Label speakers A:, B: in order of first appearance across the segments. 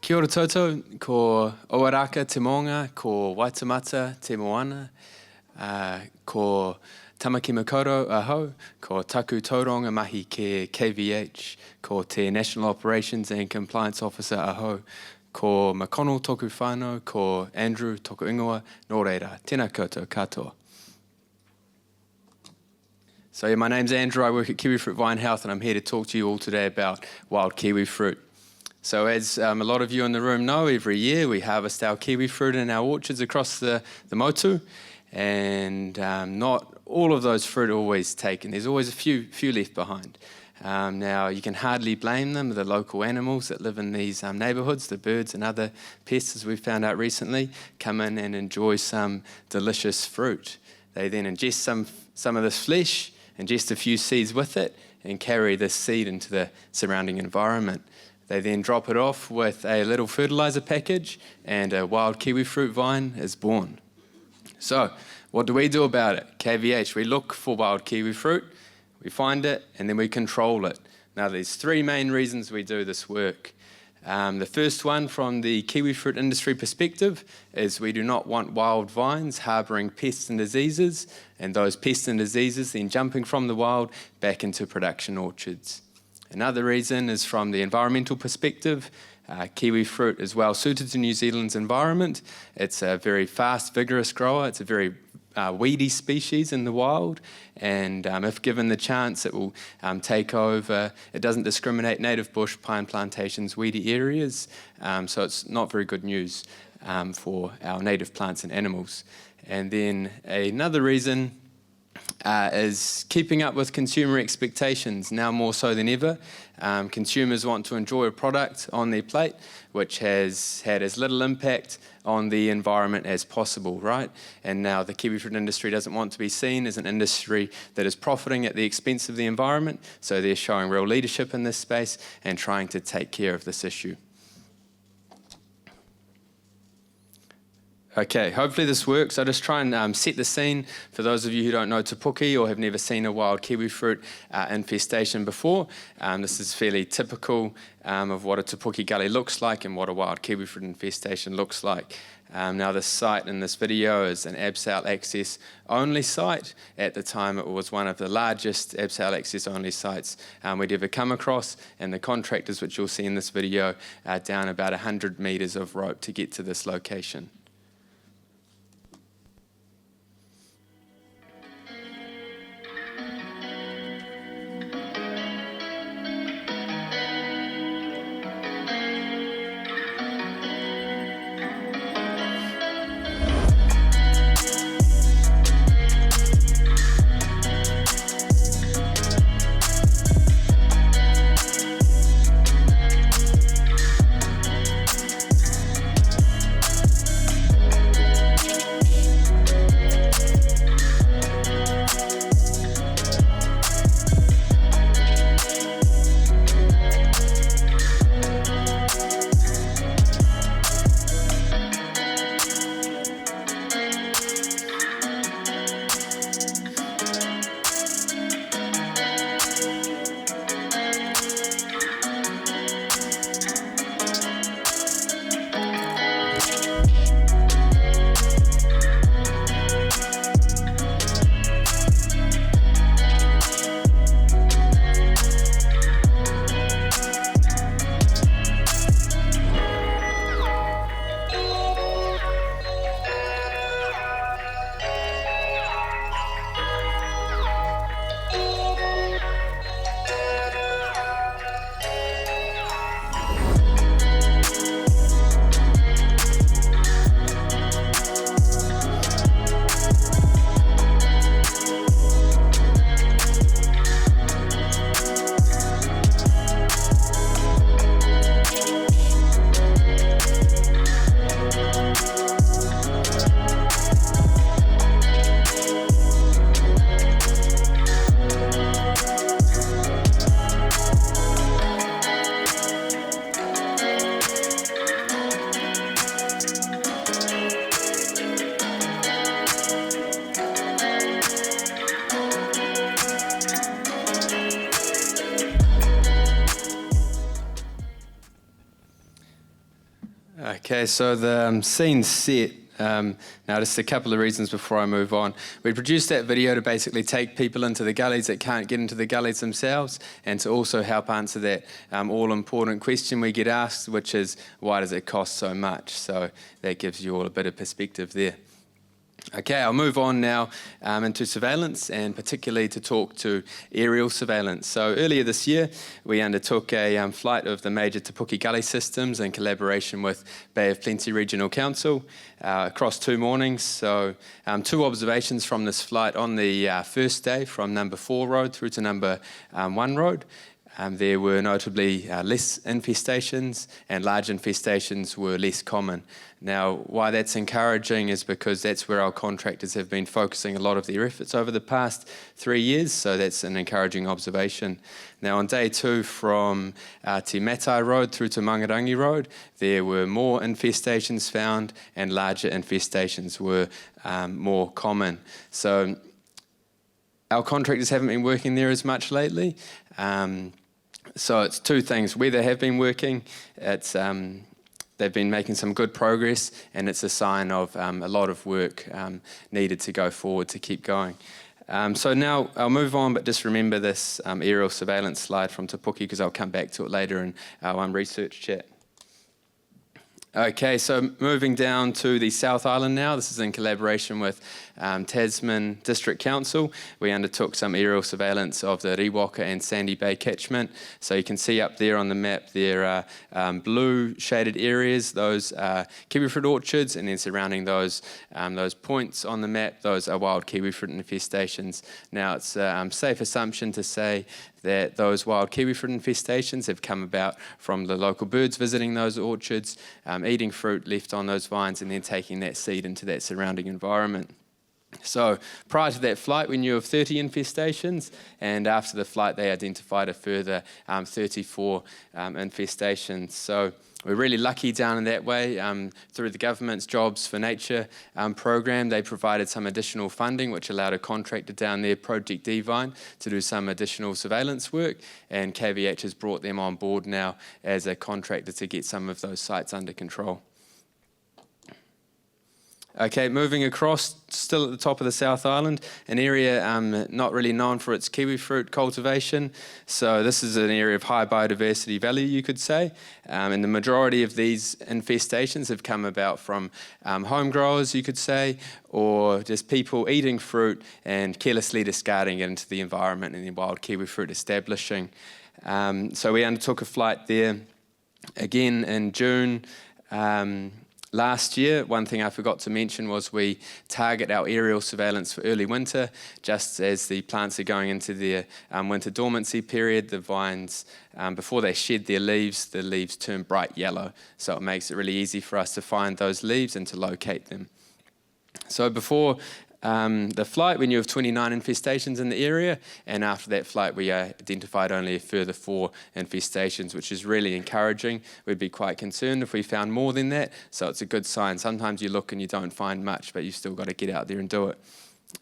A: Kia ora toto, ko Oaraka te Moanga, ko Waitamata te Moana, ko Tamaki Makaurau aho, ko Taku Tauronga mahi ke KVH, ko te National Operations and Compliance Officer aho, ko McConnell toku whānau, ko Andrew toku ingoa, nō reira, tēnā koutou katoa. So yeah, my name's Andrew, I work at Kiwifruit Vine Health, and I'm here to talk to you all today about wild kiwi fruit. So as a lot of you in the room know, every year we harvest our kiwi fruit in our orchards across the motu, and not all of those fruit are always taken. There's always a few left behind. Now, you can hardly blame them, the local animals that live in these neighbourhoods, the birds and other pests, as we found out recently, come in and enjoy some delicious fruit. They then ingest some of this flesh, ingest a few seeds with it, and carry this seed into the surrounding environment. They then drop it off with a little fertiliser package, and a wild kiwi fruit vine is born. So, what do we do about it? KVH, we look for wild kiwi fruit, we find it, and then we control it. Now, there's three main reasons we do this work. The first one, from the kiwi fruit industry perspective, is we do not want wild vines harbouring pests and diseases, and those pests and diseases then jumping from the wild back into production orchards. Another reason is from the environmental perspective. Kiwi fruit is well suited to New Zealand's environment. It's a very fast, vigorous grower. It's a very weedy species in the wild, and if given the chance, it will take over. It doesn't discriminate native bush, pine plantations, weedy areas, so it's not very good news for our native plants and animals. And then another reason is keeping up with consumer expectations, now more so than ever. Consumers want to enjoy a product on their plate which has had as little impact on the environment as possible, right? And now the kiwi fruit industry doesn't want to be seen as an industry that is profiting at the expense of the environment, so they're showing real leadership in this space and trying to take care of this issue. Okay, hopefully this works. I'll just try and set the scene for those of you who don't know te puke or have never seen a wild kiwi fruit infestation before. This is fairly typical of what a te puke gully looks like and what a wild kiwi fruit infestation looks like. Now, this site in this video is an abseil access only site. At the time, it was one of the largest abseil access only sites we'd ever come across, and the contractors, which you'll see in this video, are down about 100 metres of rope to get to this location. Okay, so the scene's set. Now, just a couple of reasons before I move on. We produced that video to basically take people into the gullies that can't get into the gullies themselves, and to also help answer that all-important question we get asked, which is, why does it cost so much? So that gives you all a bit of perspective there. Okay, I'll move on now into surveillance, and particularly to talk to aerial surveillance. So earlier this year, we undertook a flight of the major Te Puke Gully systems in collaboration with Bay of Plenty Regional Council across 2 mornings. So 2 observations from this flight on the first day from number 4 road through to number 1 road. There were notably less infestations, and large infestations were less common. Now, why that's encouraging is because that's where our contractors have been focusing a lot of their efforts over the past 3 years, so that's an encouraging observation. Now, on day 2 from Te Matai Road through to Mangarangi Road, there were more infestations found, and larger infestations were more common. So our contractors haven't been working there as much lately. So it's 2 things. Where they have been working, it's they've been making some good progress, and it's a sign of a lot of work needed to go forward to keep going. So now I'll move on, but just remember this aerial surveillance slide from Te Puke, because I'll come back to it later in our research chat. Okay, so moving down to the South Island now. This is in collaboration with Tasman District Council. We undertook some aerial surveillance of the Riwaka and Sandy Bay catchment. So you can see up there on the map, there are blue shaded areas. Those are kiwifruit orchards, and then surrounding those points on the map, those are wild kiwifruit infestations. Now, it's a safe assumption to say that those wild kiwifruit infestations have come about from the local birds visiting those orchards, eating fruit left on those vines, and then taking that seed into that surrounding environment. So prior to that flight, we knew of 30 infestations, and after the flight, they identified a further 34 infestations. So we're really lucky down in that way. Through the government's Jobs for Nature program, they provided some additional funding, which allowed a contractor down there, Project Divine, to do some additional surveillance work, and KVH has brought them on board now as a contractor to get some of those sites under control. Okay, moving across, still at the top of the South Island, an area not really known for its kiwifruit cultivation. So this is an area of high biodiversity value, you could say. And the majority of these infestations have come about from home growers, you could say, or just people eating fruit and carelessly discarding it into the environment, and the wild kiwifruit establishing. So we undertook a flight there again in June. Last year, one thing I forgot to mention was we target our aerial surveillance for early winter. Just as the plants are going into their winter dormancy period, the vines, before they shed their leaves, the leaves turn bright yellow. So it makes it really easy for us to find those leaves and to locate them. So before the flight, we knew of 29 infestations in the area, and after that flight we identified only a further 4 infestations, which is really encouraging. We'd be quite concerned if we found more than that, so it's a good sign. Sometimes you look and you don't find much, but you've still got to get out there and do it.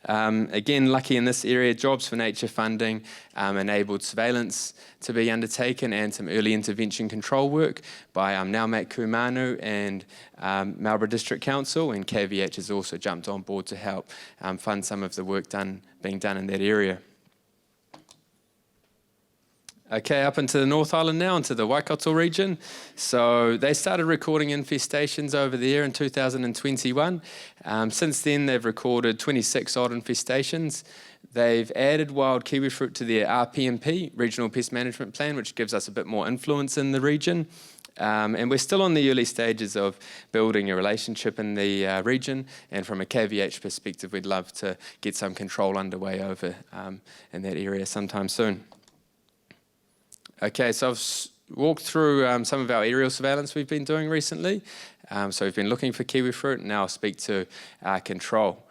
A: Again, lucky in this area, Jobs for Nature funding enabled surveillance to be undertaken, and some early intervention control work by Naumate Kumanu and Marlborough District Council, and KVH has also jumped on board to help fund some of the work being done in that area. Okay, up into the North Island now, into the Waikato region. So they started recording infestations over there in 2021. Since then, they've recorded 26 odd infestations. They've added wild kiwifruit to their RPMP, Regional Pest Management Plan, which gives us a bit more influence in the region. And we're still on the early stages of building a relationship in the region, and from a KVH perspective, we'd love to get some control underway over in that area sometime soon. Okay, so I've walked through some of our aerial surveillance we've been doing recently. So we've been looking for kiwifruit, and now I'll speak to control.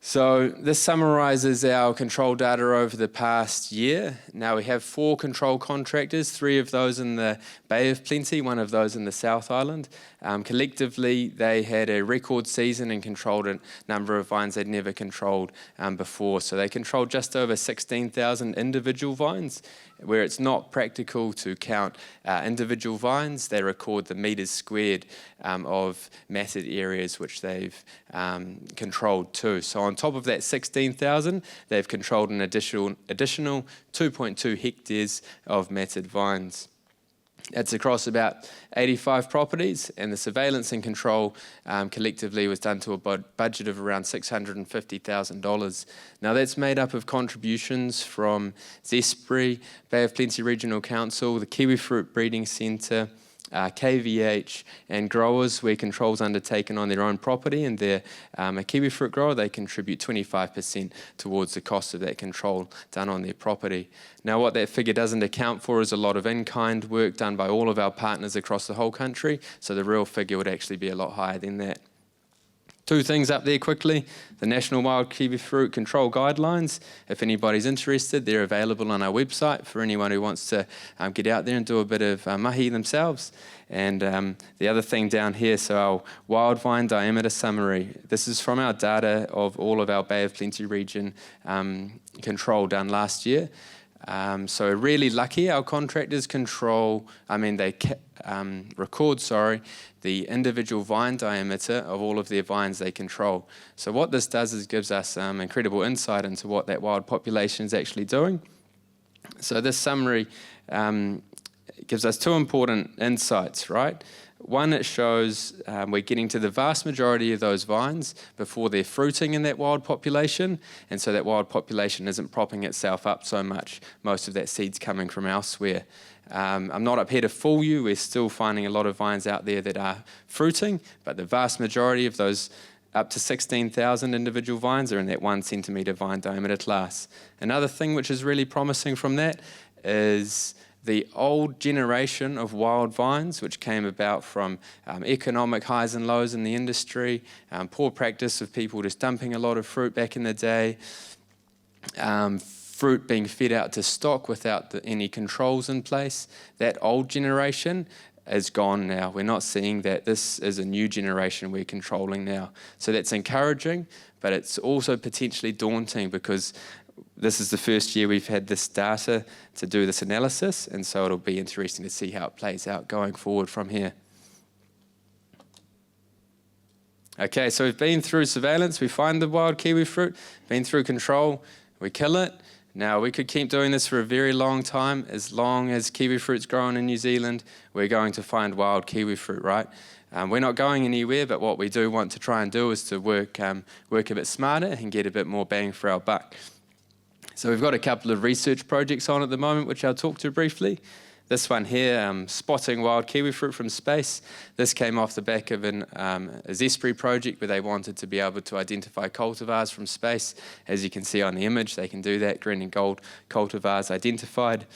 A: So this summarizes our control data over the past year. Now we have 4 control contractors, 3 of those in the Bay of Plenty, 1 of those in the South Island. Collectively, they had a record season and controlled a number of vines they'd never controlled before. So they controlled just over 16,000 individual vines. Where it's not practical to count individual vines, they record the meters squared of matted areas which they've controlled too. So on top of that 16,000, they've controlled an additional 2.2 hectares of matted vines. It's across about 85 properties, and the surveillance and control collectively was done to a budget of around $650,000. Now that's made up of contributions from Zespri, Bay of Plenty Regional Council, the Kiwifruit Breeding Centre, KVH, and growers where controls undertaken on their own property, and they're a kiwifruit grower, they contribute 25% towards the cost of that control done on their property. Now what that figure doesn't account for is a lot of in-kind work done by all of our partners across the whole country, so the real figure would actually be a lot higher than that. 2 things up there quickly. The National Wild Kiwifruit Control Guidelines. If anybody's interested, they're available on our website for anyone who wants to get out there and do a bit of mahi themselves. And the other thing down here, so our wild vine diameter summary. This is from our data of all of our Bay of Plenty region control done last year. So really lucky, our contractors record the individual vine diameter of all of their vines they control. So what this does is gives us incredible insight into what that wild population is actually doing. So this summary gives us 2 important insights, right? One, it shows we're getting to the vast majority of those vines before they're fruiting in that wild population, and so that wild population isn't propping itself up so much. Most of that seed's coming from elsewhere. I'm not up here to fool you. We're still finding a lot of vines out there that are fruiting, but the vast majority of those up to 16,000 individual vines are in that 1 centimetre vine diameter class. Another thing which is really promising from that is the old generation of wild vines, which came about from economic highs and lows in the industry, poor practice of people just dumping a lot of fruit back in the day, fruit being fed out to stock without any controls in place. That old generation is gone now. We're not seeing that. This is a new generation we're controlling now. So that's encouraging, but it's also potentially daunting because this is the first year we've had this data to do this analysis, and so it'll be interesting to see how it plays out going forward from here. Okay, so we've been through surveillance, we find the wild kiwifruit, been through control, we kill it. Now, we could keep doing this for a very long time. As long as kiwifruit's growing in New Zealand, we're going to find wild kiwifruit, right? We're not going anywhere, but what we do want to try and do is to work a bit smarter and get a bit more bang for our buck. So we've got a couple of research projects on at the moment, which I'll talk to briefly. This one here, spotting wild kiwifruit from space. This came off the back of a Zespri project where they wanted to be able to identify cultivars from space. As you can see on the image, they can do that, green and gold cultivars identified.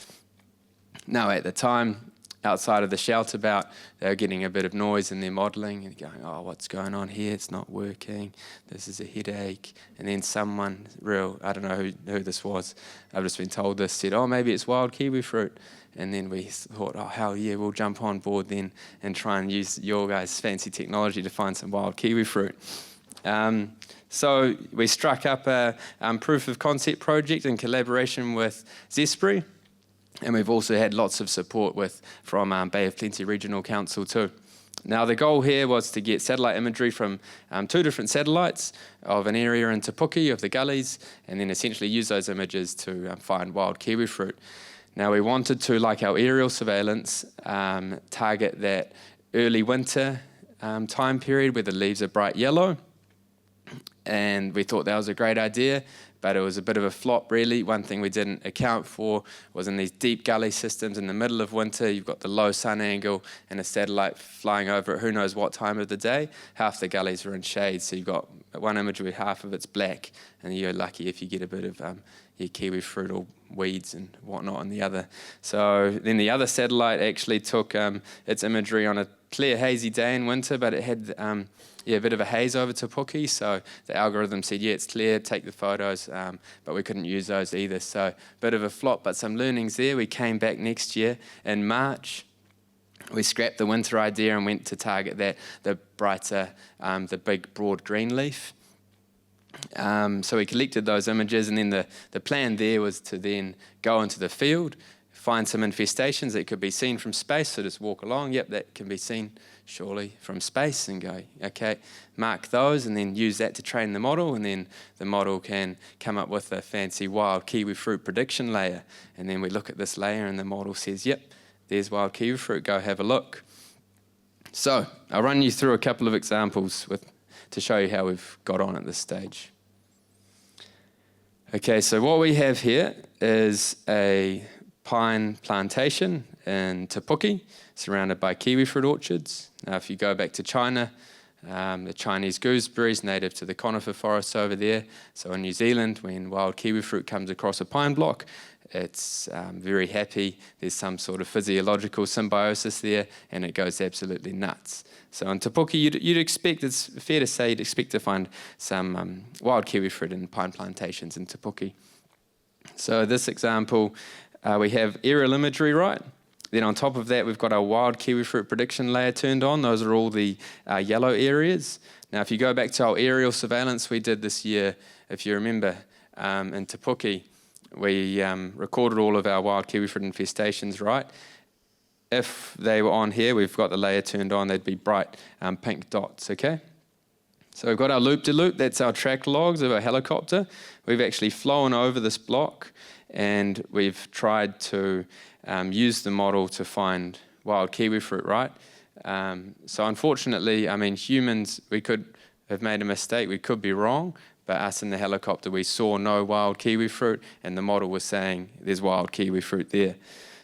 A: Now at the time, outside of the shout about, they were getting a bit of noise in their modelling and going, oh, what's going on here? It's not working. This is a headache. And then someone I don't know who this was, I've just been told this, said, oh, maybe it's wild kiwifruit. And then we thought, oh, hell yeah, we'll jump on board then and try and use your guys' fancy technology to find some wild kiwifruit. So we struck up a proof of concept project in collaboration with Zespri. And we've also had lots of support from Bay of Plenty Regional Council too. Now the goal here was to get satellite imagery from 2 different satellites of an area in Te Puke of the gullies, and then essentially use those images to find wild kiwifruit. Now we wanted to, like our aerial surveillance, target that early winter time period where the leaves are bright yellow, and we thought that was a great idea. but it was a bit of a flop really. One thing we didn't account for was in these deep gully systems in the middle of winter, you've got the low sun angle and a satellite flying over at who knows what time of the day. Half the gullies are in shade, so you've got one image where half of it's black, and you're lucky if you get a bit of your kiwifruit or weeds and whatnot on the other. So then the other satellite actually took its imagery on a clear hazy day in winter, but it had a bit of a haze over Te Puke, so the algorithm said, yeah, it's clear, take the photos, but we couldn't use those either. So bit of a flop, but some learnings there. We came back next year in March. We scrapped the winter idea and went to target the brighter, the big broad green leaf. So we collected those images, and then the plan there was to then go into the field, find some infestations that could be seen from space, so just walk along, yep, that can be seen surely from space, and go, okay, mark those, and then use that to train the model, and then the model can come up with a fancy wild kiwifruit prediction layer, and then we look at this layer and the model says, yep, there's wild kiwifruit, go have a look. So I'll run you through a couple of examples to show you how we've got on at this stage. Okay, so what we have here is a pine plantation in Te Puke, surrounded by kiwifruit orchards. Now, if you go back to China, the Chinese gooseberries native to the conifer forests over there. So in New Zealand, when wild kiwifruit comes across a pine block, it's very happy. There's some sort of physiological symbiosis there, and it goes absolutely nuts. So in Te Puke, you'd expect, it's fair to say, you'd expect to find some wild kiwifruit in pine plantations in Te Puke. So this example, we have aerial imagery, right? Then on top of that, we've got our wild kiwifruit prediction layer turned on. Those are all the yellow areas. Now, if you go back to our aerial surveillance we did this year, if you remember, in Te Puke, we recorded all of our wild kiwifruit infestations, right? If they were on here, we've got the layer turned on, they'd be bright pink dots, okay? So we've got our loop-de-loop, that's our track logs of our helicopter. We've actually flown over this block, and we've tried to use the model to find wild kiwifruit, right? So unfortunately, I mean, humans, we could have made a mistake, we could be wrong, but us in the helicopter, we saw no wild kiwifruit, and the model was saying there's wild kiwifruit there.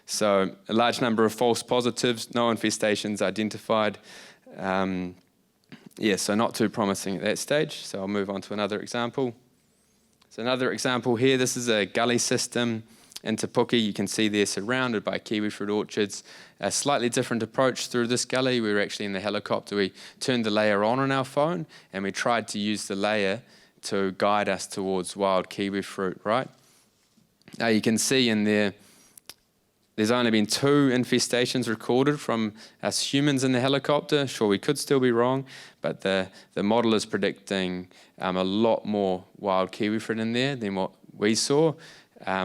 A: So a large number of false positives, no infestations identified. So not too promising at that stage. So I'll move on to another example. So another example here, this is a gully system in Te Puke. You can see they're surrounded by kiwifruit orchards. A slightly different approach through this gully. We were actually in the helicopter. We turned the layer on our phone, and we tried to use the layer to guide us towards wild kiwifruit, right? Now you can see in there's only been 2 infestations recorded from us humans in the helicopter. Sure, we could still be wrong, but the model is predicting a lot more wild kiwifruit in there than what we saw.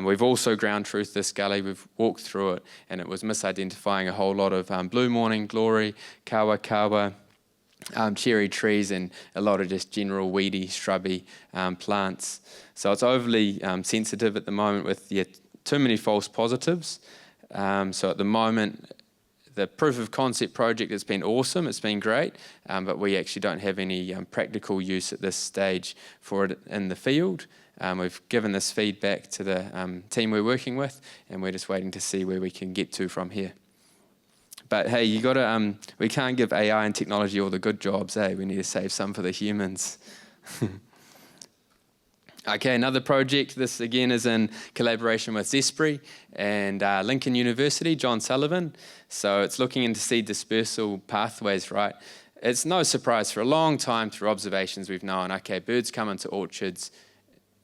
A: We've also ground truthed this gully. We've walked through it, and it was misidentifying a whole lot of blue morning glory, kawa, cherry trees, and a lot of just general weedy, shrubby plants. So it's overly sensitive at the moment with too many false positives. So at the moment, the proof of concept project has been awesome, it's been great, but we actually don't have any practical use at this stage for it in the field. We've given this feedback to the team we're working with, and we're just waiting to see where we can get to from here. But hey, we can't give AI and technology all the good jobs, eh? We need to save some for the humans. Okay, another project. This again is in collaboration with Zespri and Lincoln University, John Sullivan. So it's looking into seed dispersal pathways, right? It's no surprise, for a long time through observations we've known, okay, birds come into orchards,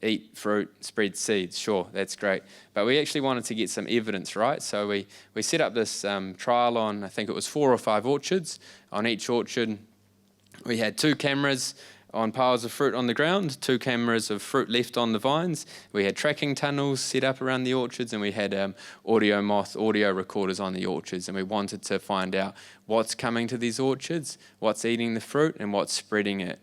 A: eat fruit, spread seeds, sure, that's great. But we actually wanted to get some evidence, right? So we set up this trial on, I think it was 4 or 5 orchards. On each orchard, we had 2 cameras on piles of fruit on the ground, 2 cameras of fruit left on the vines. We had tracking tunnels set up around the orchards, and we had audio recorders on the orchards, and we wanted to find out what's coming to these orchards, what's eating the fruit, and what's spreading it.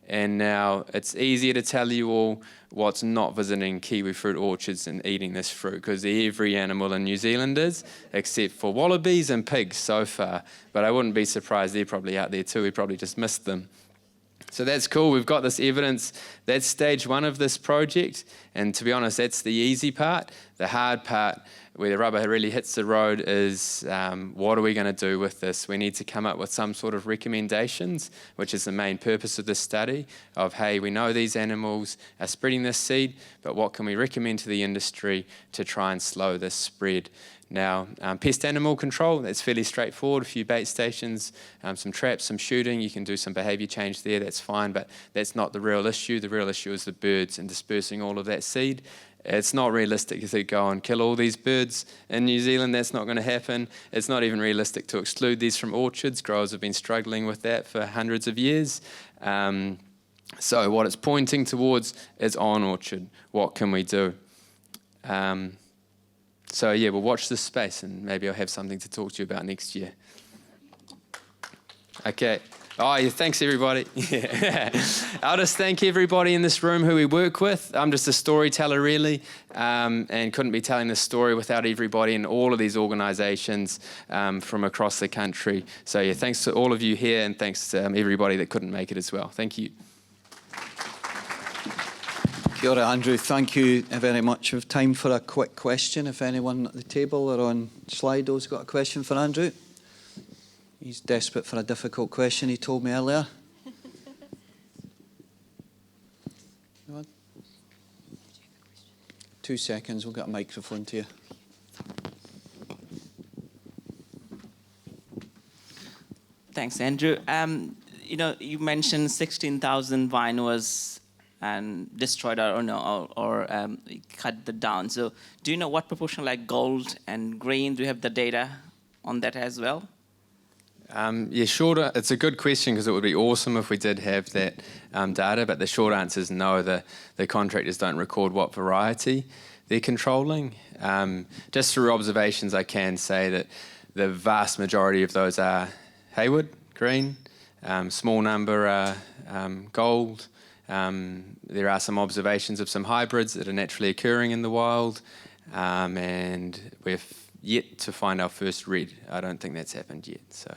A: And now it's easier to tell you all what's not visiting kiwifruit orchards and eating this fruit, because every animal in New Zealand is, except for wallabies and pigs so far. But I wouldn't be surprised, they're probably out there too, we probably just missed them. So that's cool. We've got this evidence. That's stage one of this project. And to be honest, that's the easy part. The hard part, where the rubber really hits the road, is what are we going to do with this? We need to come up with some sort of recommendations, which is the main purpose of this study, of, hey, we know these animals are spreading this seed, but what can we recommend to the industry to try and slow this spread? Now, pest animal control, that's fairly straightforward. A few bait stations, some traps, some shooting. You can do some behaviour change there, that's fine, but that's not the real issue. The real issue is the birds and dispersing all of that seed. It's not realistic to go and kill all these birds in New Zealand. That's not going to happen. It's not even realistic to exclude these from orchards. Growers have been struggling with that for hundreds of years. So what it's pointing towards is on orchard. What can we do? So yeah, we'll watch this space, and maybe I'll have something to talk to you about next year. Okay. Oh, yeah, thanks, everybody. Yeah. I'll just thank everybody in this room who we work with. I'm just a storyteller, really, and couldn't be telling this story without everybody in all of these organisations from across the country. So yeah, thanks to all of you here, and thanks to everybody that couldn't make it as well. Thank you.
B: Kia ora, Andrew. Thank you very much. We have time for a quick question. If anyone at the table or on Slido's got a question for Andrew. He's desperate for a difficult question, he told me earlier. 2 seconds, we'll get a microphone to you.
C: Thanks, Andrew. You mentioned 16,000 vine was destroyed or cut down. So do you know what proportion, like gold and green? Do you have the data on that as well?
A: Yeah, shorter. It's a good question, because it would be awesome if we did have that data, but the short answer is no. The contractors don't record what variety they're controlling. Just through observations, I can say that the vast majority of those are Hayward, green, small number are gold. There are some observations of some hybrids that are naturally occurring in the wild, and we've yet to find our first red. I don't think that's happened yet. So.